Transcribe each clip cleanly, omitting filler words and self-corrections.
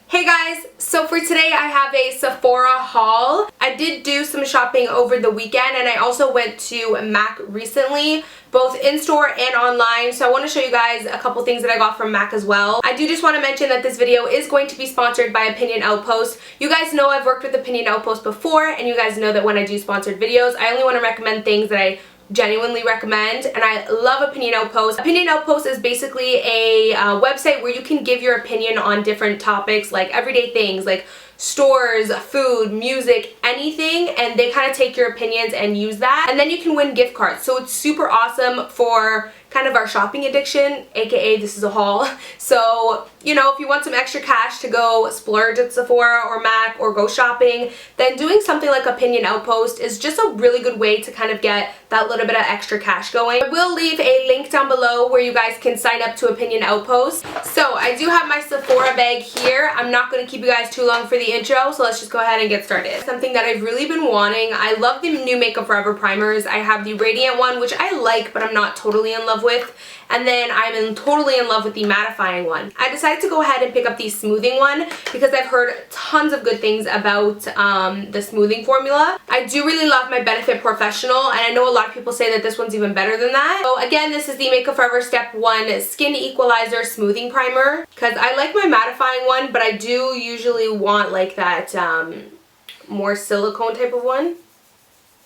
Hey guys, so for today I have a Sephora haul. I did do some shopping over the weekend and I also went to MAC recently, both in-store and online, so I want to show you guys a couple things that I got from MAC as well. I do just want to mention that this video is going to be sponsored by Opinion Outpost. You guys know I've worked with Opinion Outpost before, and you guys know that when I do sponsored videos, I only want to recommend things that I genuinely recommend, and I love Opinion Outpost. Opinion Outpost is basically a website where you can give your opinion on different topics, like everyday things like stores, food, music, anything, and they kind of take your opinions and use that, and then you can win gift cards. So it's super awesome for kind of our shopping addiction, aka this is a haul. So, you know, if you want some extra cash to go splurge at Sephora or MAC or go shopping, then doing something like Opinion Outpost is just a really good way to kind of get that little bit of extra cash going. I will leave a link down below where you guys can sign up to Opinion Outpost. So I do have my Sephora bag here. I'm not going to keep you guys too long for the intro, so let's just go ahead and get started. Something that I've really been wanting. I love the new Makeup Forever primers. I have the Radiant one, which I like, but I'm not totally in love with. And then I'm totally in love with the mattifying one. I decided to go ahead and pick up the smoothing one because I've heard tons of good things about the smoothing formula. I do really love my Benefit Professional, and I know a lot of people say that this one's even better than that. So again, this is the Makeup Forever Step 1 Skin Equalizer Smoothing Primer, because I like my mattifying one, but I do usually want like that more silicone type of one.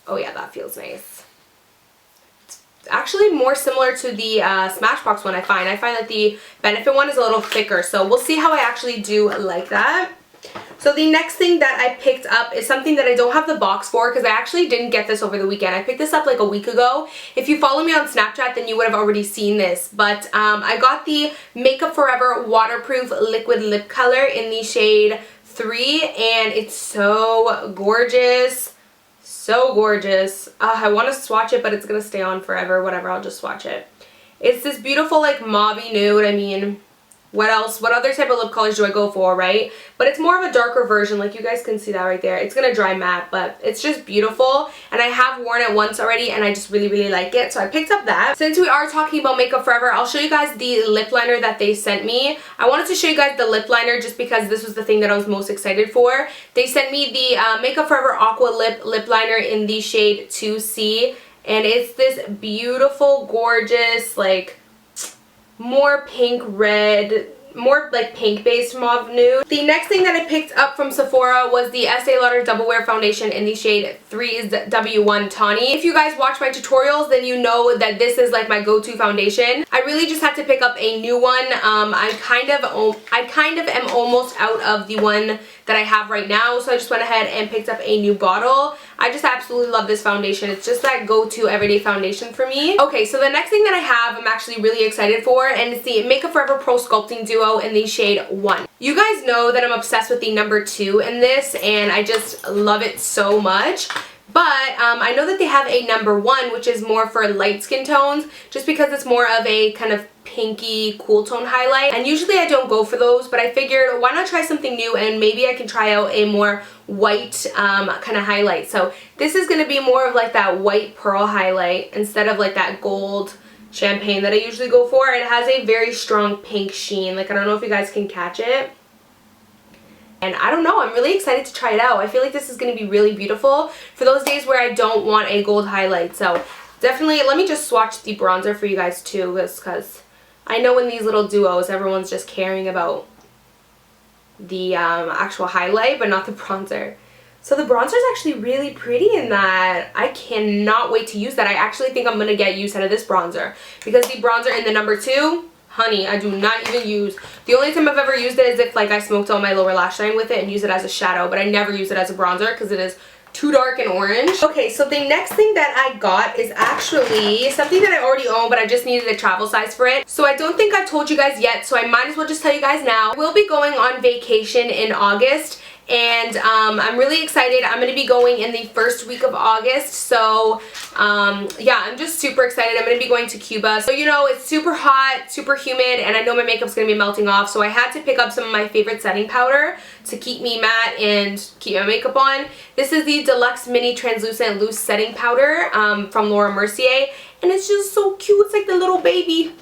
Oh yeah, that feels nice. Actually more similar to the Smashbox one. I find that the Benefit one is a little thicker, so we'll see how I actually do like that. So the next thing that I picked up is something that I don't have the box for, because I actually didn't get this over the weekend. I picked this up like a week ago. If you follow me on Snapchat, then you would have already seen this, but I got the Makeup Forever Waterproof Liquid Lip Color in the shade 3, and it's so gorgeous. So gorgeous. I want to swatch it, but it's going to stay on forever. Whatever, I'll just swatch it. It's this beautiful like mauvey nude. I mean, what else? What other type of lip colors do I go for, right? But it's more of a darker version. Like you guys can see that right there. It's going to dry matte, but it's just beautiful. And I have worn it once already, and I just really, really like it. So I picked up that. Since we are talking about Makeup Forever, I'll show you guys the lip liner that they sent me. I wanted to show you guys the lip liner just because this was the thing that I was most excited for. They sent me the Makeup Forever Aqua Lip Liner in the shade 2C. And it's this beautiful, gorgeous, like, more pink red, more like pink based mauve nude. The next thing that I picked up from Sephora was the Estee Lauder Double Wear Foundation in the shade 3W1 Tawny. If you guys watch my tutorials, then you know that this is like my go-to foundation. I really just had to pick up a new one. I kind of am almost out of the one that I have right now, so I just went ahead and picked up a new bottle. I just absolutely love this foundation. It's just that go-to everyday foundation for me. Okay, so the next thing that I have, I'm actually really excited for, and it's the Makeup Forever Pro Sculpting Duo in the shade 1. You guys know that I'm obsessed with the number 2 in this, and I just love it so much. But I know that they have a number 1, which is more for light skin tones, just because it's more of a kind of pinky cool tone highlight, and usually I don't go for those, but I figured why not try something new, and maybe I can try out a more white kind of highlight. So this is going to be more of like that white pearl highlight instead of like that gold champagne that I usually go for. It has a very strong pink sheen. Like, I don't know if you guys can catch it. And I don't know, I'm really excited to try it out. I feel like this is going to be really beautiful for those days where I don't want a gold highlight. So definitely, let me just swatch the bronzer for you guys too, because I know in these little duos, everyone's just caring about the actual highlight, but not the bronzer. So the bronzer is actually really pretty in that. I cannot wait to use that. I actually think I'm going to get use out of this bronzer, because the bronzer in the number 2, honey, I do not even use. The only time I've ever used it is if like I smoked on my lower lash line with it and use it as a shadow, but I never use it as a bronzer because it is too dark and orange. Okay, so the next thing that I got is actually something that I already own, but I just needed a travel size for it. So I don't think I've told you guys yet, so I might as well just tell you guys now. We'll be going on vacation in August, and I'm really excited. I'm going to be going in the first week of August, so yeah, I'm just super excited. I'm going to be going to Cuba, so you know, it's super hot, super humid, and I know my makeup's going to be melting off, so I had to pick up some of my favorite setting powder to keep me matte and keep my makeup on. This is the Deluxe Mini Translucent Loose Setting Powder from Laura Mercier, and it's just so cute. It's like the little baby.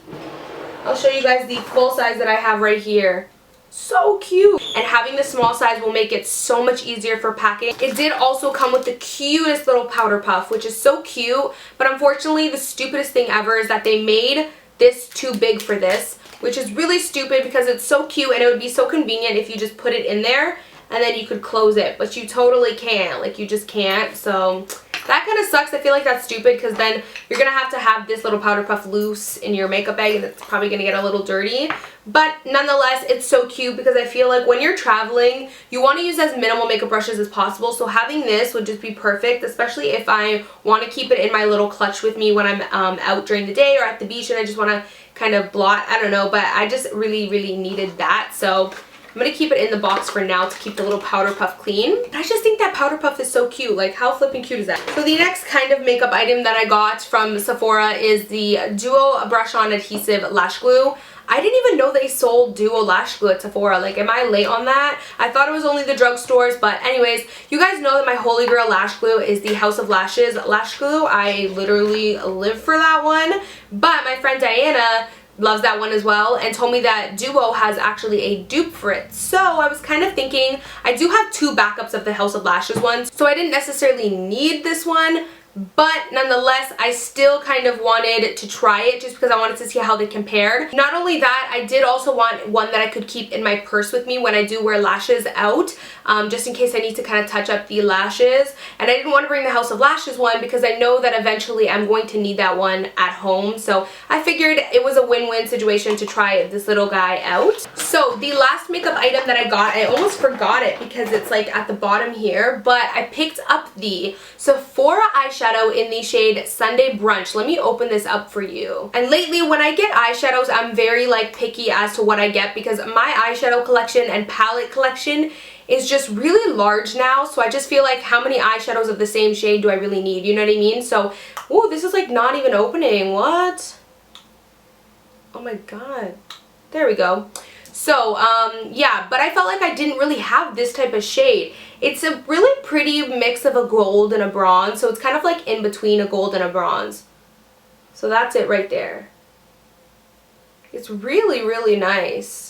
I'll show you guys the full size that I have right here. So cute. And having the small size will make it so much easier for packing. It did also come with the cutest little powder puff, which is so cute. But unfortunately, the stupidest thing ever is that they made this too big for this, which is really stupid because it's so cute and it would be so convenient if you just put it in there and then you could close it. But you totally can't. Like, you just can't. So that kind of sucks. I feel like that's stupid because then you're going to have this little powder puff loose in your makeup bag and it's probably going to get a little dirty. But nonetheless, it's so cute because I feel like when you're traveling, you want to use as minimal makeup brushes as possible. So having this would just be perfect, especially if I want to keep it in my little clutch with me when I'm out during the day or at the beach and I just want to kind of blot. I don't know, but I just really, really needed that. So I'm going to keep it in the box for now to keep the little powder puff clean. I just think that powder puff is so cute. Like, how flippin' cute is that? So the next kind of makeup item that I got from Sephora is the Duo Brush On Adhesive Lash Glue. I didn't even know they sold Duo Lash Glue at Sephora. Like, am I late on that? I thought it was only the drugstores, but anyways, you guys know that my holy grail lash glue is the House of Lashes Lash Glue. I literally live for that one. But my friend Diana loves that one as well and told me that Duo has actually a dupe for it. So I was kind of thinking, I do have 2 backups of the House of Lashes ones, so I didn't necessarily need this one. But nonetheless, I still kind of wanted to try it just because I wanted to see how they compared. Not only that, I did also want one that I could keep in my purse with me when I do wear lashes out, just in case I need to kind of touch up the lashes. And I didn't want to bring the House of Lashes one because I know that eventually I'm going to need that one at home. So I figured it was a win-win situation to try this little guy out. So the last makeup item that I got, I almost forgot it because it's like at the bottom here, but I picked up the Sephora eyeshadow in the shade Sunday Brunch. Let me open this up for you. And lately when I get eyeshadows, I'm very like picky as to what I get because my eyeshadow collection and palette collection is just really large now. So I just feel like, how many eyeshadows of the same shade do I really need? You know what I mean? So, oh, this is like not even opening. What? Oh my god. There we go. So, yeah, but I felt like I didn't really have this type of shade. It's a really pretty mix of a gold and a bronze, so it's kind of like in between a gold and a bronze. So that's it right there. It's really, really nice.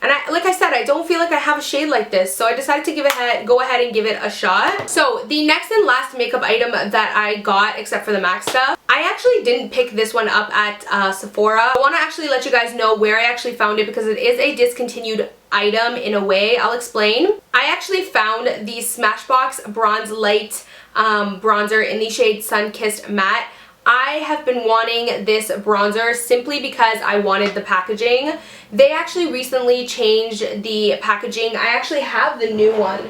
And like I said, I don't feel like I have a shade like this, so I decided to go ahead and give it a shot. So the next and last makeup item that I got, except for the MAC stuff, I actually didn't pick this one up at Sephora. I want to actually let you guys know where I actually found it because it is a discontinued item in a way. I'll explain. I actually found the Smashbox Bronze Light bronzer in the shade Sunkissed Matte. I have been wanting this bronzer simply because I wanted the packaging. They actually recently changed the packaging. I actually have the new one.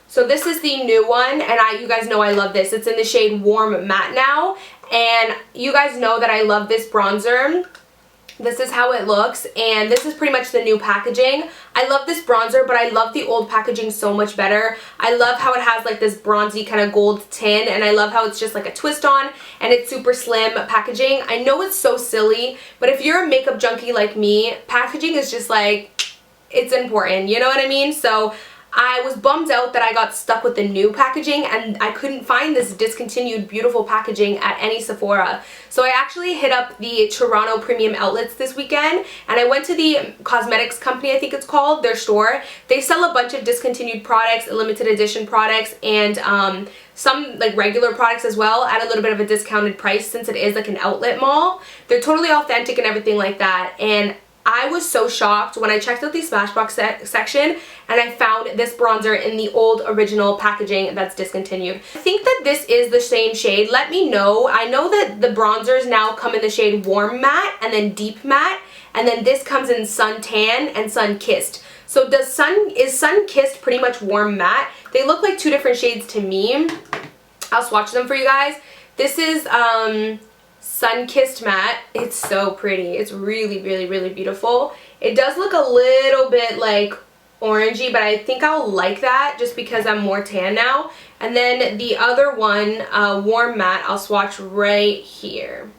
So this is the new one, and you guys know I love this. It's in the shade Warm Matte now, and you guys know that I love this bronzer. This is how it looks, and this is pretty much the new packaging. I love this bronzer, but I love the old packaging so much better. I love how it has like this bronzy kind of gold tin, and I love how it's just like a twist on, and it's super slim packaging. I know it's so silly, but if you're a makeup junkie like me, packaging is just like, it's important, you know what I mean? So I was bummed out that I got stuck with the new packaging and I couldn't find this discontinued beautiful packaging at any Sephora. So I actually hit up the Toronto Premium Outlets this weekend, and I went to the cosmetics company, I think it's called, their store. They sell a bunch of discontinued products, limited edition products, and some like regular products as well at a little bit of a discounted price since it is like an outlet mall. They're totally authentic and everything like that, and I was so shocked when I checked out the Smashbox section and I found this bronzer in the old original packaging that's discontinued. I think that this is the same shade. Let me know. I know that the bronzers now come in the shade Warm Matte and then Deep Matte, and then this comes in Sun Tan and Sun Kissed. So is Sun Kissed pretty much Warm Matte? They look like 2 different shades to me. I'll swatch them for you guys. This is Sunkissed Matte. It's so pretty. It's really, really, really beautiful. It does look a little bit like orangey, but I think I'll like that just because I'm more tan now. And then the other one, Warm Matte, I'll swatch right here.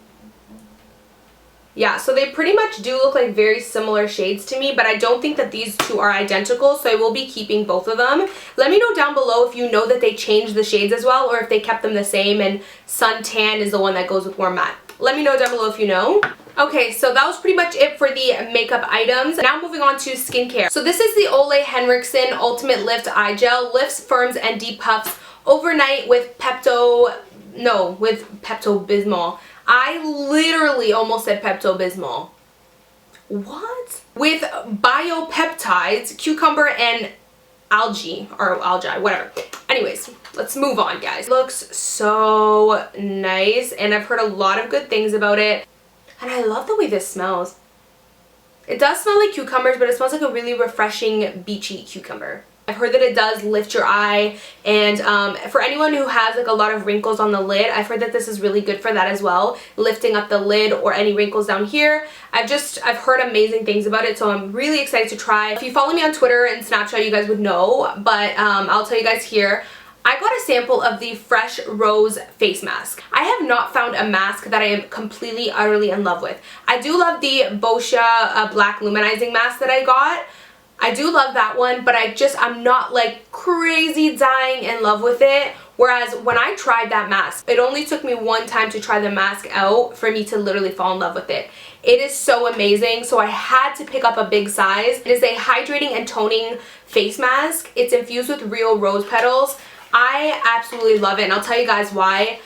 Yeah, so they pretty much do look like very similar shades to me, but I don't think that these 2 are identical, so I will be keeping both of them. Let me know down below if you know that they changed the shades as well, or if they kept them the same and Sun Tan is the one that goes with Warm Matte. Let me know down below if you know. Okay, so that was pretty much it for the makeup items. Now moving on to skincare. So this is the Ole Henriksen Ultimate Lift Eye Gel. Lifts, firms, and depuffs overnight with Pepto-Bismol. I literally almost said Pepto-Bismol. What? With biopeptides, cucumber, and algae, whatever. Anyways, let's move on, guys. Looks so nice, and I've heard a lot of good things about it. And I love the way this smells. It does smell like cucumbers, but it smells like a really refreshing, beachy cucumber. I've heard that it does lift your eye, and for anyone who has like a lot of wrinkles on the lid, I've heard that this is really good for that as well, lifting up the lid or any wrinkles down here. I've heard amazing things about it, so I'm really excited to try. If you follow me on Twitter and Snapchat, you guys would know, but I'll tell you guys here. I got a sample of the Fresh Rose face mask. I have not found a mask that I am completely, utterly in love with. I do love the Boscia Black Luminizing Mask that I got. I do love that one, but I'm not like crazy dying in love with it. Whereas when I tried that mask, it only took me one time to try the mask out for me to literally fall in love with it. It is so amazing, so I had to pick up a big size. It is a hydrating and toning face mask. It's infused with real rose petals. I absolutely love it, and I'll tell you guys why.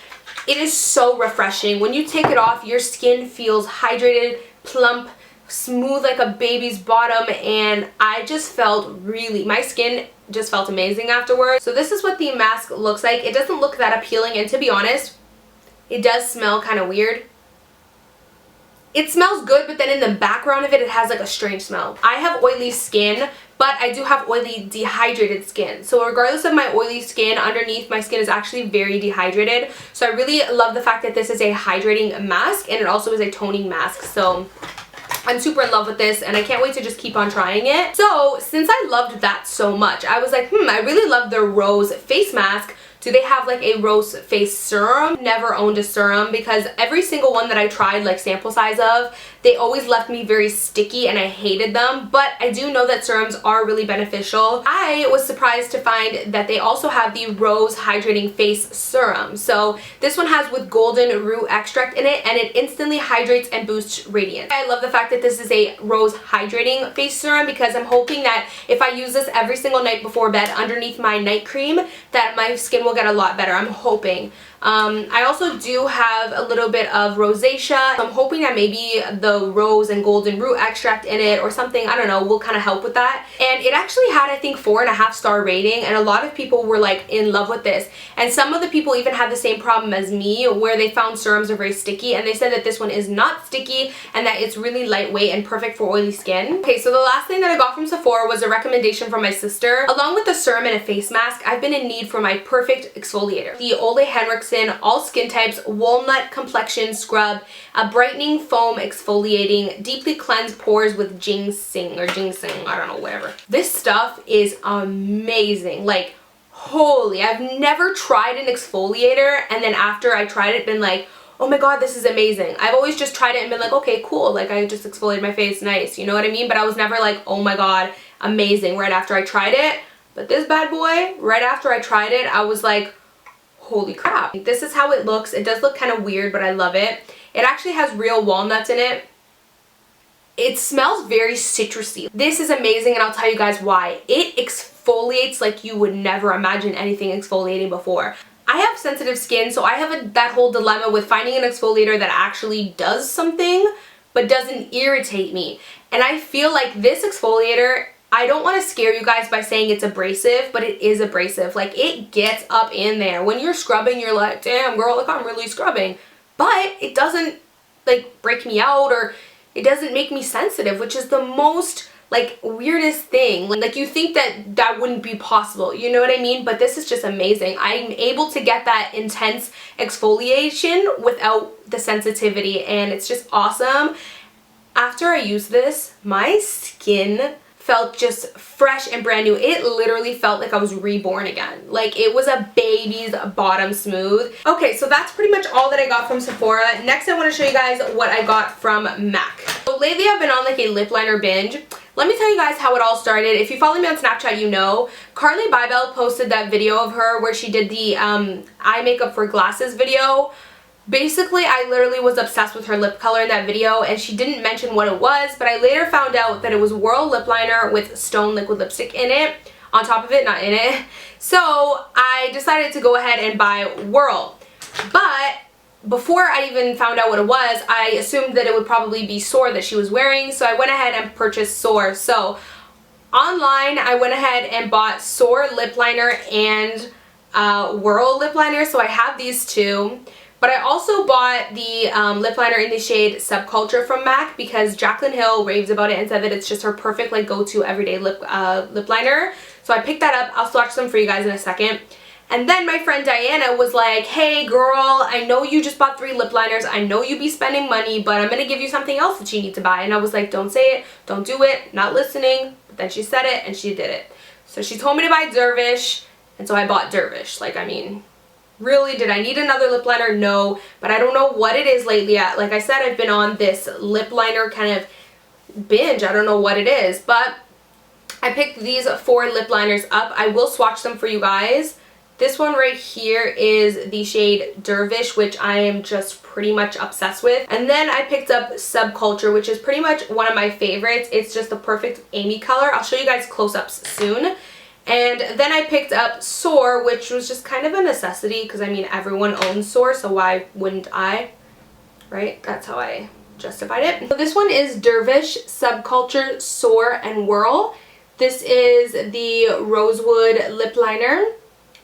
It is so refreshing. When you take it off, your skin feels hydrated, plump, smooth like a baby's bottom, and I just felt my skin just felt amazing afterwards. So this is what the mask looks like. It doesn't look that appealing, and to be honest, it does smell kind of weird. It smells good, but then in the background of it, it has like a strange smell. I have oily skin, but I do have oily dehydrated skin. So regardless of my oily skin, underneath my skin is actually very dehydrated. So I really love the fact that this is a hydrating mask, and it also is a toning mask. So I'm super in love with this, and I can't wait to just keep on trying it. So since I loved that so much, I was like, I really love their rose face mask. Do they have like a rose face serum? Never owned a serum, because every single one that I tried, like sample size of, they always left me very sticky and I hated them. But I do know that serums are really beneficial. I was surprised to find that they also have the Rose Hydrating Face Serum. So this one has with golden root extract in it, and it instantly hydrates and boosts radiance. I love the fact that this is a rose hydrating face serum, because I'm hoping that if I use this every single night before bed underneath my night cream, that my skin will get a lot better. I'm hoping. I also do have a little bit of rosacea, so I'm hoping that maybe the rose and golden root extract in it or something, I don't know, will kind of help with that. And it actually had, I think, 4.5-star rating, and a lot of people were like in love with this. And some of the people even had the same problem as me, where they found serums are very sticky, and they said that this one is not sticky and that it's really lightweight and perfect for oily skin. Okay, so the last thing that I got from Sephora was a recommendation from my sister. Along with a serum and a face mask, I've been in need for my perfect exfoliator. The Ole Henriksen All Skin Types Walnut Complexion Scrub, a brightening foam exfoliating, deeply cleansed pores with ginseng, I don't know, whatever. This stuff is amazing. Like, holy, I've never tried an exfoliator and then after I tried it been like, oh my god, this is amazing. I've always just tried it and been like, okay, cool, like I just exfoliated my face, nice, you know what I mean? But I was never like, oh my god, amazing, right after I tried it. But this bad boy, right after I tried it, I was like, holy crap. This is how it looks. It does look kind of weird, but I love it. It actually has real walnuts in it. It smells very citrusy. This is amazing, and I'll tell you guys why. It exfoliates like you would never imagine anything exfoliating before. I have sensitive skin, so I have that whole dilemma with finding an exfoliator that actually does something but doesn't irritate me. And I feel like this exfoliator, I don't want to scare you guys by saying it's abrasive, but it is abrasive. Like, it gets up in there. When you're scrubbing, you're like, damn girl, like I'm really scrubbing. But it doesn't like break me out, or it doesn't make me sensitive, which is the most like weirdest thing. Like, you think that that wouldn't be possible, you know what I mean? But this is just amazing. I'm able to get that intense exfoliation without the sensitivity, and it's just awesome. After I use this, my skin felt just fresh and brand new. It literally felt like I was reborn again. Like, it was a baby's bottom smooth. Okay, so that's pretty much all that I got from Sephora. Next, I want to show you guys what I got from MAC. So lately, I've been on like a lip liner binge. Let me tell you guys how it all started. If you follow me on Snapchat, you know. Carly Bybel posted that video of her where she did the eye makeup for glasses video. Basically, I literally was obsessed with her lip color in that video, and she didn't mention what it was, but I later found out that it was Whirl lip liner with Stone liquid lipstick in it, on top of it, not in it. So I decided to go ahead and buy Whirl. But before I even found out what it was, I assumed that it would probably be Soar that she was wearing, so I went ahead and purchased Soar. So online, I went ahead and bought Soar lip liner and Whirl lip liner, so I have these two. But I also bought the lip liner in the shade Subculture from MAC because Jaclyn Hill raves about it and said that it's just her perfect like go-to everyday lip liner. So I picked that up. I'll swatch them for you guys in a second. And then my friend Diana was like, hey girl, I know you just bought 3 lip liners. I know you be spending money, but I'm going to give you something else that you need to buy. And I was like, don't say it. Don't do it. Not listening. But then she said it and she did it. So she told me to buy Dervish. And so I bought Dervish. Like, I mean, really, did I need another lip liner? No, but I don't know what it is lately. Like I said, I've been on this lip liner kind of binge. I don't know what it is, but I picked these 4 lip liners up. I will swatch them for you guys. This one right here is the shade Dervish, which I am just pretty much obsessed with. And then I picked up Subculture, which is pretty much one of my favorites. It's just the perfect Amy color. I'll show you guys close-ups soon. And then I picked up Soar, which was just kind of a necessity because, I mean, everyone owns Soar, so why wouldn't I? Right? That's how I justified it. So this one is Dervish, Subculture, Soar, and Whirl. This is the Rosewood lip liner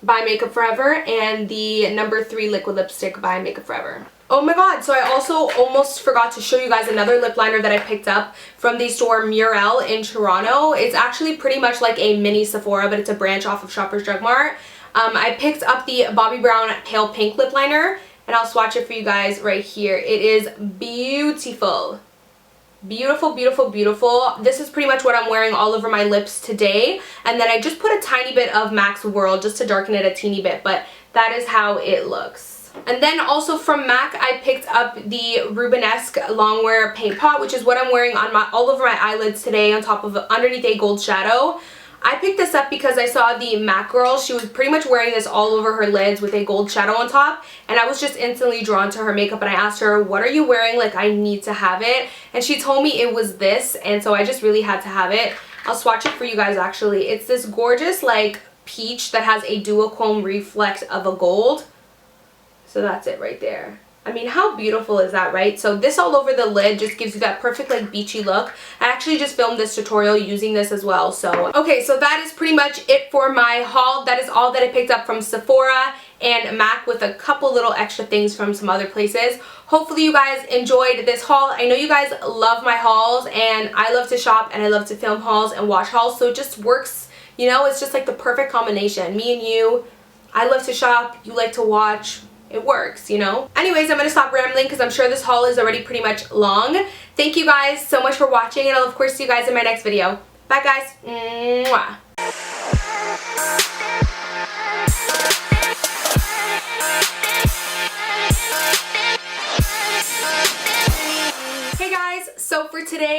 by Makeup Forever and the number 3 liquid lipstick by Makeup Forever. Oh my god, so I also almost forgot to show you guys another lip liner that I picked up from the store Murel in Toronto. It's actually pretty much like a mini Sephora, but it's a branch off of Shoppers Drug Mart. I picked up the Bobbi Brown Pale Pink lip liner, and I'll swatch it for you guys right here. It is beautiful. Beautiful, beautiful, beautiful. This is pretty much what I'm wearing all over my lips today. And then I just put a tiny bit of MAC's Whirl just to darken it a teeny bit, but that is how it looks. And then also from MAC, I picked up the Rubenesque Longwear Paint Pot, which is what I'm wearing on all over my eyelids today on top of underneath a gold shadow. I picked this up because I saw the MAC girl. She was pretty much wearing this all over her lids with a gold shadow on top, and I was just instantly drawn to her makeup, and I asked her, what are you wearing? Like, I need to have it. And she told me it was this, and so I just really had to have it. I'll swatch it for you guys actually. It's this gorgeous like peach that has a duochrome reflect of a gold. So that's it right there. I mean, how beautiful is that, right? So this all over the lid just gives you that perfect like beachy look. I actually just filmed this tutorial using this as well. So okay, so that is pretty much it for my haul. That is all that I picked up from Sephora and MAC with a couple little extra things from some other places. Hopefully you guys enjoyed this haul. I know you guys love my hauls, and I love to shop and I love to film hauls and watch hauls, so it just works, you know, it's just like the perfect combination. Me and you, I love to shop, you like to watch. It works, you know? Anyways, I'm going to stop rambling because I'm sure this haul is already pretty much long. Thank you guys so much for watching, and I'll of course see you guys in my next video. Bye guys. Mwah.